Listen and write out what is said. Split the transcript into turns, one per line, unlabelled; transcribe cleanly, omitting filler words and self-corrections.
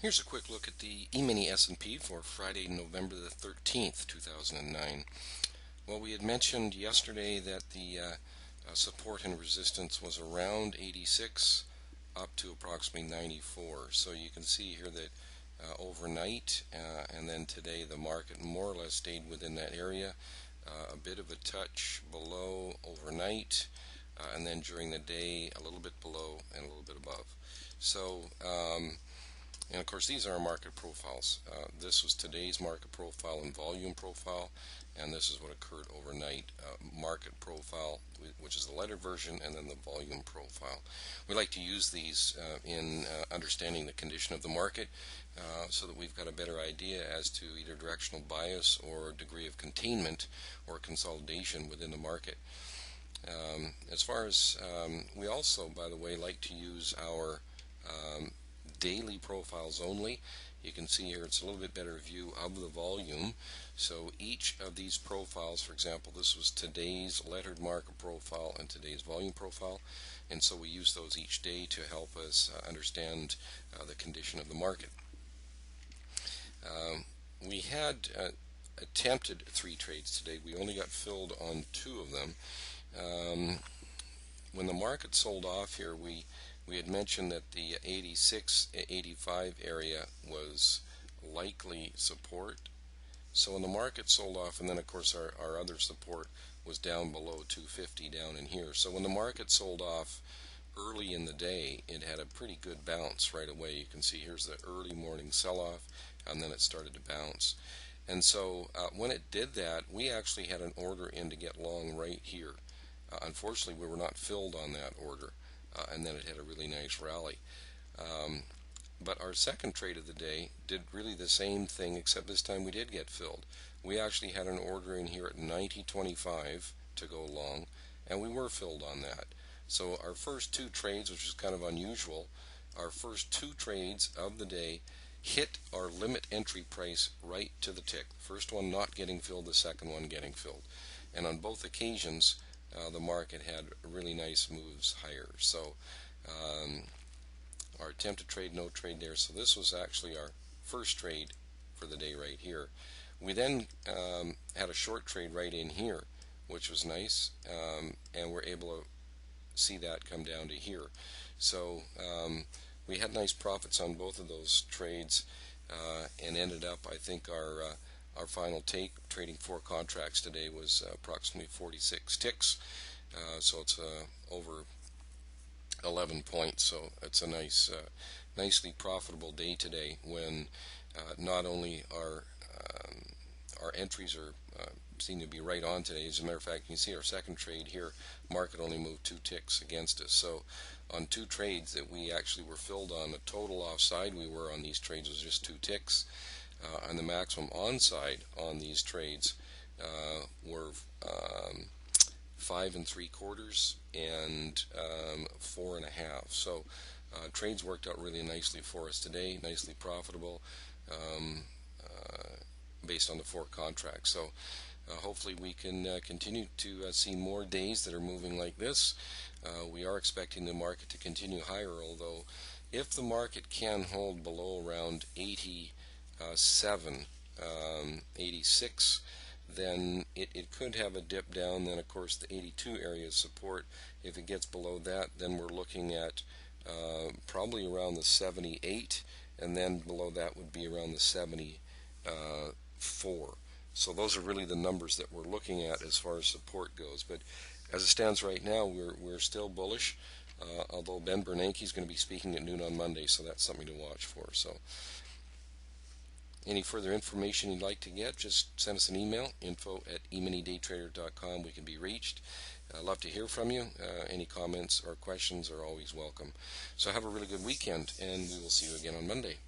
Here's a quick look at the E-mini S&P for Friday, November the 13th, 2009. Well, we had mentioned yesterday that the support and resistance was around 86 up to approximately 94. So you can see here that overnight and then today the market more or less stayed within that area. A bit of a touch below overnight, and then during the day a little bit below and a little bit above. So and of course, these are our market profiles. This was today's market profile and volume profile, and this is what occurred overnight. Market profile, which is the lettered version, and then the volume profile. We like to use these in understanding the condition of the market so that we've got a better idea as to either directional bias or degree of containment or consolidation within the market. As far as we also, by the way, like to use our daily profiles only. You can see here it's a little bit better view of the volume. So each of these profiles, for example, this was today's lettered market profile and today's volume profile, and so we use those each day to help us understand the condition of the market. We had attempted 3 trades today. We only got filled on 2 of them. When the market sold off here, we had mentioned that the 86-85 area was likely support. So when the market sold off, and then of course our other support was down below 250 down in here. So when the market sold off early in the day, it had a pretty good bounce right away. You can see here's the early morning sell-off, and then it started to bounce. And so when it did that, we actually had an order in to get long right here. Unfortunately, we were not filled on that order. And then it had a really nice rally. But our second trade of the day did really the same thing, except this time we did get filled. We actually had an order in here at 90.25 to go long, and we were filled on that. So our first 2 trades, which is kind of unusual, our first 2 trades of the day hit our limit entry price right to the tick. The first one not getting filled, the second one getting filled. And on both occasions, the market had really nice moves higher. So our attempted trade, no trade there. So this was actually our first trade for the day right here. We then had a short trade right in here, which was nice, and we're able to see that come down to here. So we had nice profits on both of those trades, and ended up, I think our final take, trading 4 contracts today, was approximately 46 ticks. So it's over 11 points. So it's a nice, nicely profitable day today when not only our entries are seem to be right on today. As a matter of fact, you can see our second trade here, market only moved 2 ticks against us. So on 2 trades that we actually were filled on, the total offside we were on these trades was just 2 ticks. And the maximum onside on these trades were 5 3/4 and 4 1/2. So trades worked out really nicely for us today, nicely profitable, based on the 4 contracts. So hopefully we can continue to see more days that are moving like this. We are expecting the market to continue higher, although if the market can hold below around 87, 86, then it could have a dip down. Then of course the 82 area is support. If it gets below that, then we're looking at probably around the 78, and then below that would be around the 74. So those are really the numbers that we're looking at as far as support goes. But as it stands right now, we're still bullish, although Ben Bernanke is going to be speaking at noon on Monday, so that's something to watch for. So any further information you'd like to get, just send us an email, info@eMiniDayTrader.com. We can be reached. I'd love to hear from you. Any comments or questions are always welcome. So have a really good weekend, and we will see you again on Monday.